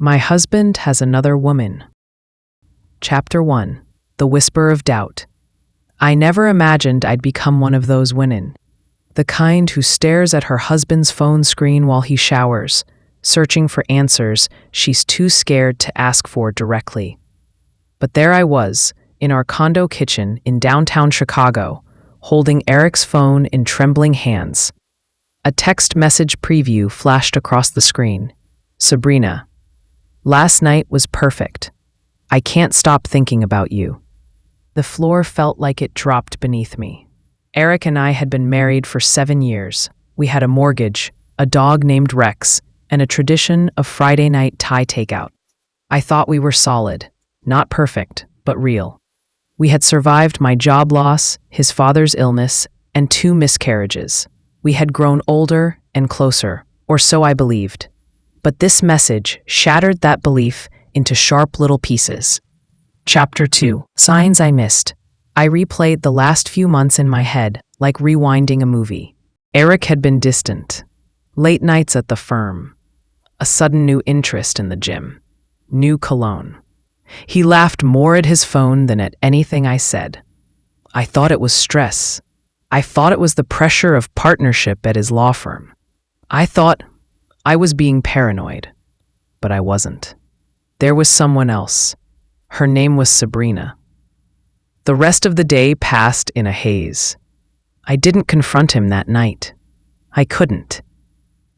My husband has another woman. Chapter 1. The Whisper of Doubt. I never imagined I'd become one of those women. The kind who stares at her husband's phone screen while he showers, searching for answers she's too scared to ask for directly. But there I was, in our condo kitchen in downtown Chicago, holding Eric's phone in trembling hands. A text message preview flashed across the screen. Sabrina. Last night was perfect. I can't stop thinking about you. The floor felt like it dropped beneath me. Eric and I had been married for 7 years. We had a mortgage, a dog named Rex, and a tradition of Friday night Thai takeout. I thought we were solid, not perfect, but real. We had survived my job loss, his father's illness, and 2 miscarriages. We had grown older and closer, or so I believed. But this message shattered that belief into sharp little pieces. Chapter 2. Signs I Missed. I replayed the last few months in my head, like rewinding a movie. Eric had been distant. Late nights at the firm. A sudden new interest in the gym. New cologne. He laughed more at his phone than at anything I said. I thought it was stress. I thought it was the pressure of partnership at his law firm. I thought I was being paranoid, but I wasn't. There was someone else. Her name was Sabrina. The rest of the day passed in a haze. I didn't confront him that night. I couldn't.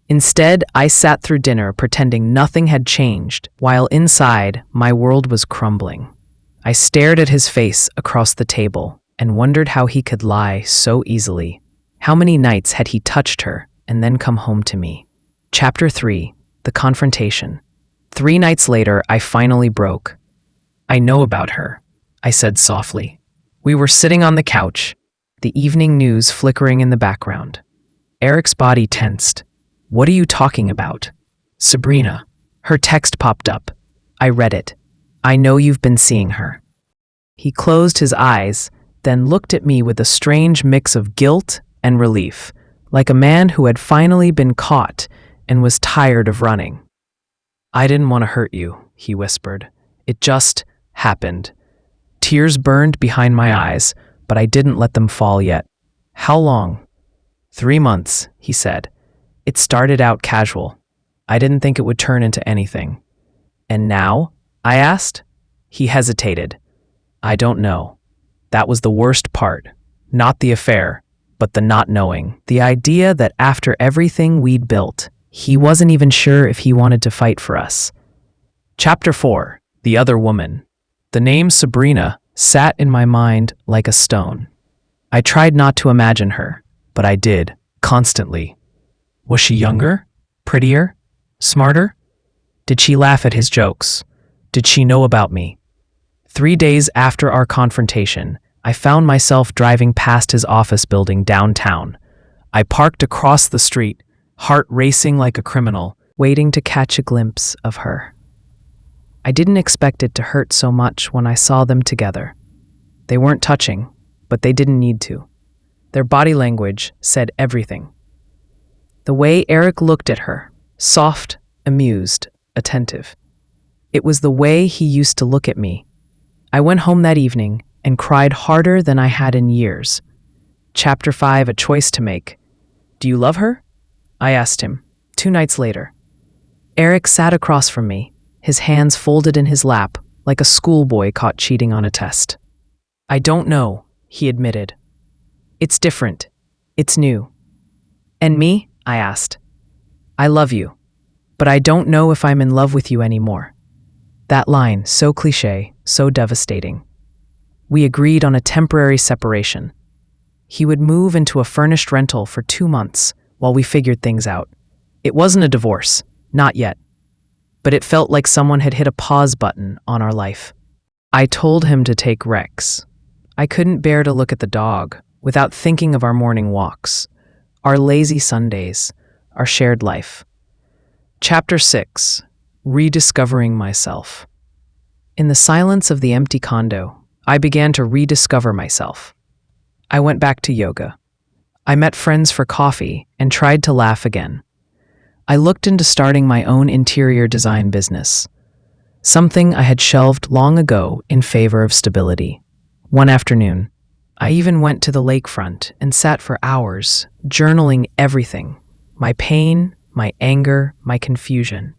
Instead, I sat through dinner pretending nothing had changed, while inside, my world was crumbling. I stared at his face across the table and wondered how he could lie so easily. How many nights had he touched her and then come home to me? Chapter 3. The Confrontation. 3 nights later, I finally broke. I know about her, I said softly. We were sitting on the couch, the evening news flickering in the background. Eric's body tensed. What are you talking about? Sabrina. Her text popped up. I read it. I know you've been seeing her. He closed his eyes, then looked at me with a strange mix of guilt and relief, like a man who had finally been caught and was tired of running. I didn't want to hurt you, he whispered. It just happened. Tears burned behind my eyes, but I didn't let them fall yet. How long? 3 months, he said. It started out casual. I didn't think it would turn into anything. And now? I asked. He hesitated. I don't know. That was the worst part. Not the affair, but the not knowing. The idea that after everything we'd built, he wasn't even sure if he wanted to fight for us. Chapter 4. The Other Woman. The name Sabrina sat in my mind like a stone. I tried not to imagine her, but I did, constantly. Was she younger? Prettier? Smarter? Did she laugh at his jokes? Did she know about me? 3 days after our confrontation, I found myself driving past his office building downtown. I parked across the street, heart racing like a criminal, waiting to catch a glimpse of her. I didn't expect it to hurt so much when I saw them together. They weren't touching, but they didn't need to. Their body language said everything. The way Eric looked at her, soft, amused, attentive. It was the way he used to look at me. I went home that evening and cried harder than I had in years. Chapter 5, A Choice to Make. Do you love her? I asked him, 2 nights later. Eric sat across from me, his hands folded in his lap, like a schoolboy caught cheating on a test. I don't know, he admitted. It's different. It's new. And me? I asked. I love you, but I don't know if I'm in love with you anymore. That line, so cliché, so devastating. We agreed on a temporary separation. He would move into a furnished rental for 2 months while we figured things out. It wasn't a divorce, not yet, but it felt like someone had hit a pause button on our life. I told him to take Rex. I couldn't bear to look at the dog without thinking of our morning walks, our lazy Sundays, our shared life. Chapter 6. Rediscovering Myself. In the silence of the empty condo, I began to rediscover myself. I went back to yoga. I met friends for coffee and tried to laugh again. I looked into starting my own interior design business, something I had shelved long ago in favor of stability. One afternoon, I even went to the lakefront and sat for hours, journaling everything: my pain, my anger, my confusion,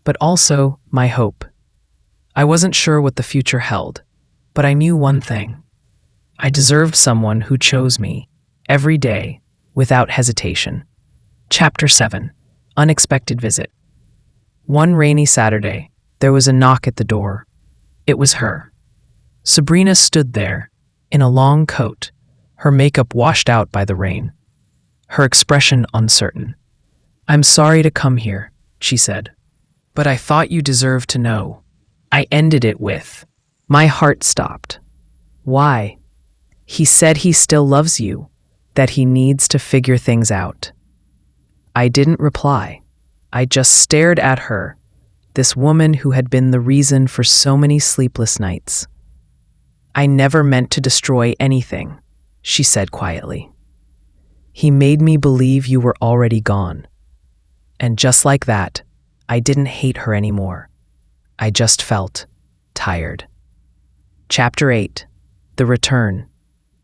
but also my hope. I wasn't sure what the future held, but I knew one thing: I deserved someone who chose me every day without hesitation. Chapter 7: Unexpected Visit. One rainy Saturday, there was a knock at the door. It was her. Sabrina stood there, in a long coat, her makeup washed out by the rain, her expression uncertain. "I'm sorry to come here," she said, "but I thought you deserved to know." I ended it with, "My heart stopped." "Why?" "He said he still loves you, that he needs to figure things out." I didn't reply. I just stared at her, this woman who had been the reason for so many sleepless nights. "I never meant to destroy anything," she said quietly. "He made me believe you were already gone." And just like that, I didn't hate her anymore. I just felt tired. Chapter 8: The Return.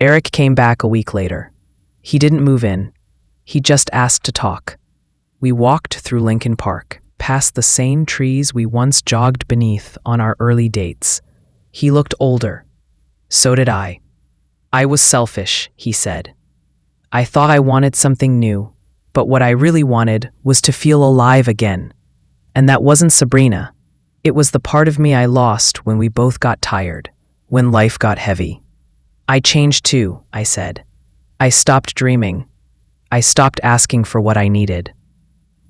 Eric came back a week later. He didn't move in. He just asked to talk. We walked through Lincoln Park, past the same trees we once jogged beneath on our early dates. He looked older. So did I. "I was selfish," he said. "I thought I wanted something new, but what I really wanted was to feel alive again. And that wasn't Sabrina. It was the part of me I lost when we both got tired, when life got heavy." "I changed too," I said. "I stopped dreaming. I stopped asking for what I needed."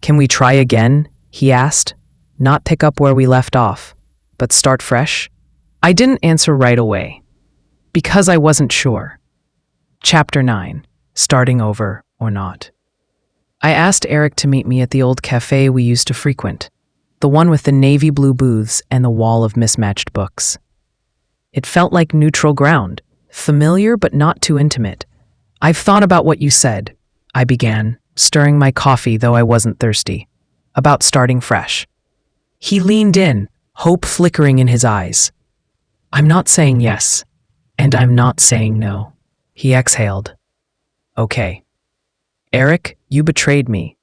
"Can we try again?" he asked. "Not pick up where we left off, but start fresh?" I didn't answer right away, because I wasn't sure. Chapter 9: Starting Over or Not. I asked Eric to meet me at the old cafe we used to frequent, the one with the navy blue booths and the wall of mismatched books. It felt like neutral ground, familiar but not too intimate. "I've thought about what you said," I began, stirring my coffee though I wasn't thirsty, "about starting fresh." He leaned in, hope flickering in his eyes. "I'm not saying yes, and I'm not saying no." He exhaled. "Okay. Eric, you betrayed me.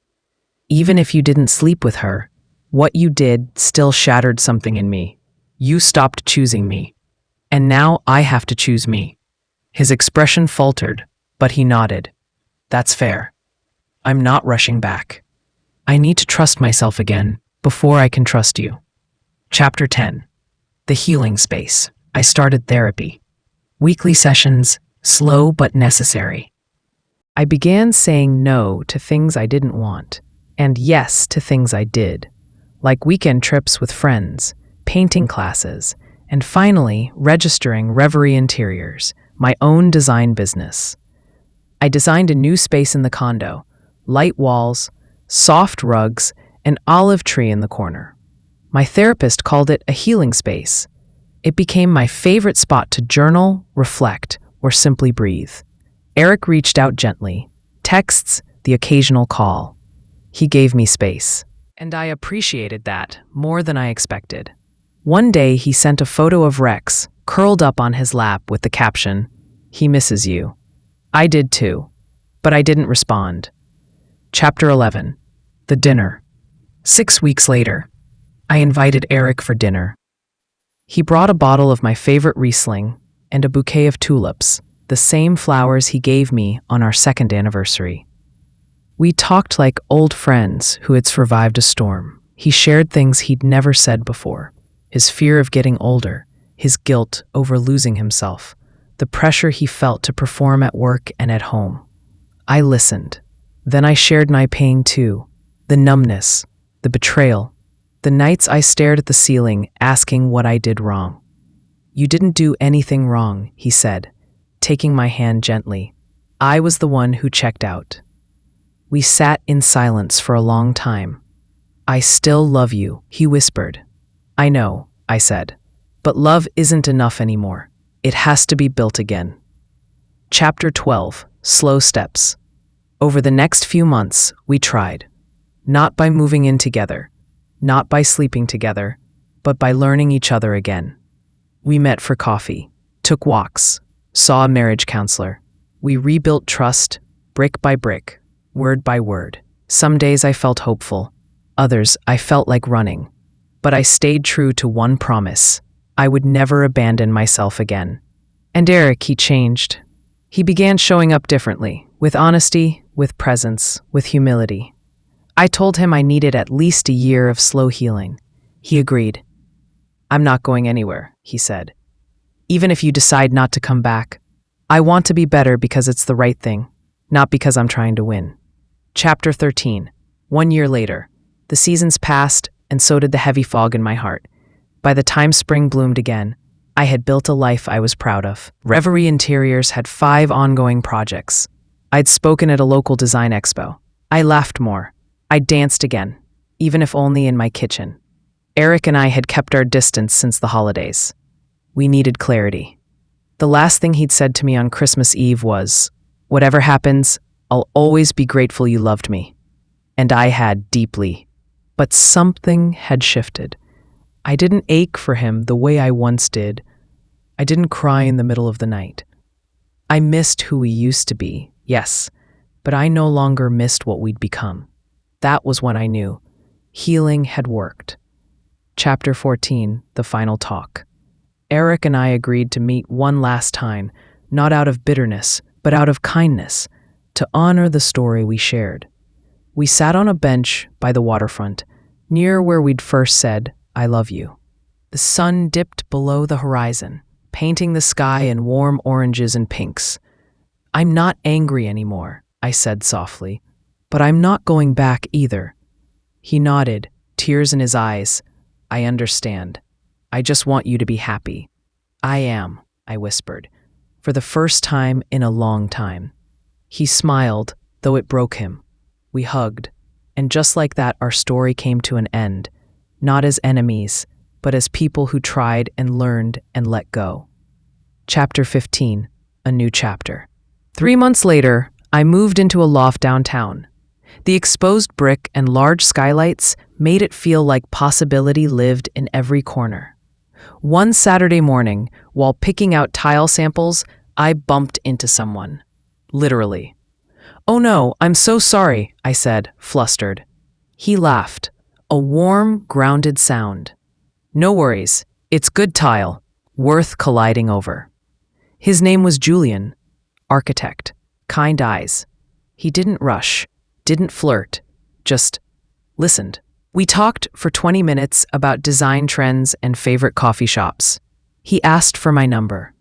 Even if you didn't sleep with her, what you did still shattered something in me. You stopped choosing me. And now I have to choose me." His expression faltered, but he nodded. "That's fair. I'm not rushing back. I need to trust myself again before I can trust you." Chapter 10: The Healing Space. I started therapy. Weekly sessions, slow but necessary. I began saying no to things I didn't want, and yes to things I did, like weekend trips with friends, painting classes, and finally registering Reverie Interiors, my own design business. I designed a new space in the condo: light walls, soft rugs, an olive tree in the corner. My therapist called it a healing space. It became my favorite spot to journal, reflect, or simply breathe. Eric reached out gently, texts, the occasional call. He gave me space, and I appreciated that more than I expected. One day he sent a photo of Rex, curled up on his lap with the caption, "He misses you." I did too, but I didn't respond. Chapter 11: The Dinner. 6 weeks later, I invited Eric for dinner. He brought a bottle of my favorite Riesling and a bouquet of tulips, the same flowers he gave me on our second anniversary. We talked like old friends who had survived a storm. He shared things he'd never said before: his fear of getting older, his guilt over losing himself, the pressure he felt to perform at work and at home. I listened. Then I shared my pain too: the numbness, the betrayal, the nights I stared at the ceiling asking what I did wrong. "You didn't do anything wrong," he said, taking my hand gently. I was the one who checked out. We sat in silence for a long time. "I still love you," he whispered. "I know," I said, "but love isn't enough anymore. It has to be built again." Chapter 12: Slow Steps. Over the next few months, we tried. Not by moving in together, not by sleeping together, but by learning each other again. We met for coffee, took walks, saw a marriage counselor. We rebuilt trust, brick by brick, word by word. Some days I felt hopeful, others I felt like running. But I stayed true to one promise: I would never abandon myself again. And Eric, he changed. He began showing up differently, with honesty, with presence, with humility. I told him I needed at least a year of slow healing. He agreed. "I'm not going anywhere," he said. "Even if you decide not to come back, I want to be better because it's the right thing, not because I'm trying to win." Chapter 13. 1 year later. The seasons passed, and so did the heavy fog in my heart. By the time spring bloomed again, I had built a life I was proud of. Reverie Interiors had 5 ongoing projects. I'd spoken at a local design expo. I laughed more. I danced again, even if only in my kitchen. Eric and I had kept our distance since the holidays. We needed clarity. The last thing he'd said to me on Christmas Eve was, "Whatever happens, I'll always be grateful you loved me." And I had deeply. But something had shifted. I didn't ache for him the way I once did. I didn't cry in the middle of the night. I missed who we used to be, yes, but I no longer missed what we'd become. That was when I knew healing had worked. Chapter 14, the final talk. Eric and I agreed to meet one last time, not out of bitterness, but out of kindness, to honor the story we shared. We sat on a bench by the waterfront, near where we'd first said, "I love you." The sun dipped below the horizon, painting the sky in warm oranges and pinks. "I'm not angry anymore," I said softly, "but I'm not going back either." He nodded, tears in his eyes. "I understand. I just want you to be happy." "I am," I whispered, for the first time in a long time. He smiled, though it broke him. We hugged, and just like that our story came to an end, not as enemies, but as people who tried and learned and let go. Chapter 15, a new chapter. 3 months later, I moved into a loft downtown. The exposed brick and large skylights made it feel like possibility lived in every corner. One Saturday morning, while picking out tile samples, I bumped into someone. Literally. "Oh no, I'm so sorry," I said, flustered. He laughed, a warm, grounded sound. "No worries, it's good tile, worth colliding over." His name was Julian, architect, kind eyes. He didn't rush, didn't flirt, just listened. We talked for 20 minutes about design trends and favorite coffee shops. He asked for my number.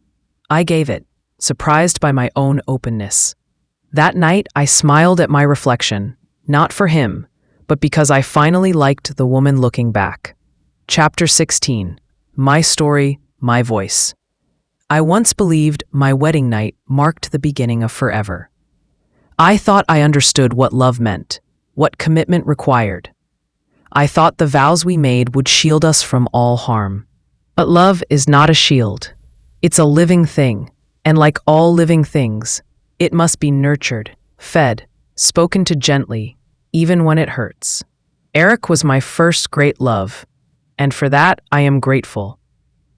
I gave it, surprised by my own openness. That night, I smiled at my reflection, not for him, but because I finally liked the woman looking back. Chapter 16. My story, my voice. I once believed my wedding night marked the beginning of forever. I thought I understood what love meant, what commitment required. I thought the vows we made would shield us from all harm. But love is not a shield. It's a living thing, and like all living things, it must be nurtured, fed, spoken to gently, even when it hurts. Eric was my first great love, and for that I am grateful.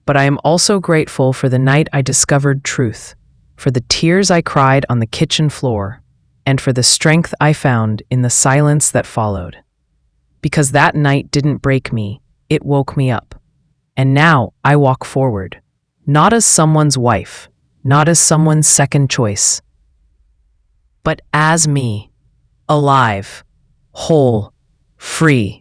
But I am also grateful for the night I discovered truth, for the tears I cried on the kitchen floor, and for the strength I found in the silence that followed. Because that night didn't break me, it woke me up. And now I walk forward, not as someone's wife, not as someone's second choice, but as me, alive, whole, free.